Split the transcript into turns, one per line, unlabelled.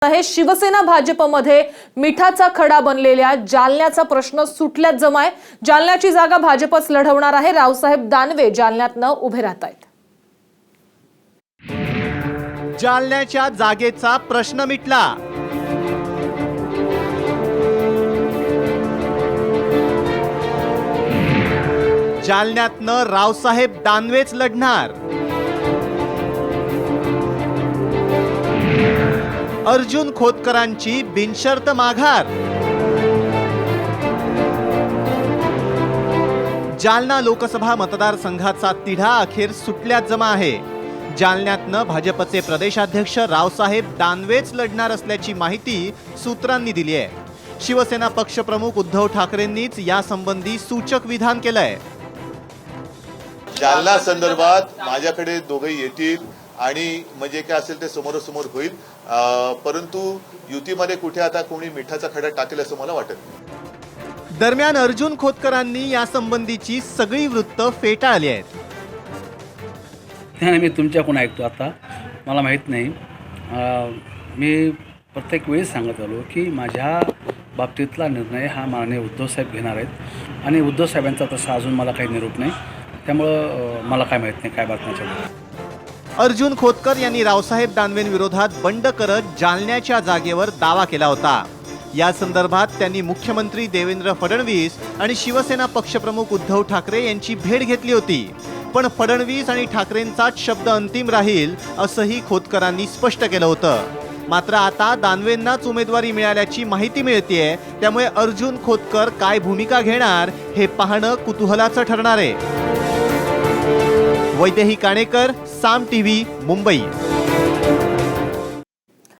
हे शिवसेना भाजपमध्ये मिठाचा खडा बनलेल्या जालन्याचा प्रश्न सुटल्यात जमाय। जालन्याची जागा भाजपच लढवणार आहे। रावसाहेब दानवे जालन्यातनं उभे राहत आहेत।
जालन्याच्या जागेचा प्रश्न मिटला। जालन्यातनं रावसाहेब दानवेच लढणार। अर्जुन खोतकरांची बिनशर्त माघार। जालना लोकसभा मतदारसंघाचा तिढा अखेर सुटल्यात जमा आहे। जालन्यातनं भाजपचे प्रदेशाध्यक्ष रावसाहेब दानवेच लढणार असल्याची माहिती सूत्रांनी दिली आहे। शिवसेना पक्षप्रमुख उद्धव ठाकरेंनीच यासंबंधी सूचक विधान केलंय।
जालना संदर्भात माझ्याकडे दोघे येतील आणि म्हणजे काय असेल ते समोरासमोर होईल, परंतु युतीमध्ये कुठे आता कोणी मिठाचा खडा टाकेल असं मला वाटत नाही।
दरम्यान अर्जुन खोतकरांनी यासंबंधीची सगळी वृत्त फेटाळली आहेत।
मी तुमच्याकडून ऐकतो आता, मला माहीत नाही। मी प्रत्येक वेळी सांगत आलो की माझ्या बाबतीतला निर्णय हा माननीय उद्धवसाहेब घेणार आहेत आणि उद्धवसाहेबांचा तसा अजून मला काही निरोप नाही, त्यामुळं मला काय माहीत नाही काय बातम्या चालू आहेत।
अर्जुन खोतकर यांनी रावसाहेब दानवेंविरोधात बंड करत जालन्याच्या जागेवर दावा केला होता। या संदर्भात त्यांनी मुख्यमंत्री देवेंद्र फडणवीस आणि शिवसेना पक्षप्रमुख उद्धव ठाकरे यांची भेट घेतली होती, पण फडणवीस आणि ठाकरेंचाच शब्द अंतिम राहील असंही खोतकरांनी स्पष्ट केलं होतं। मात्र आता दानवेंनाच उमेदवारी मिळाल्याची माहिती मिळतेय, त्यामुळे अर्जुन खोतकर काय भूमिका घेणार हे पाहणं कुतूहलाचं ठरणार आहे। वैदेही काणेकर, साम टीव्ही, मुंबई।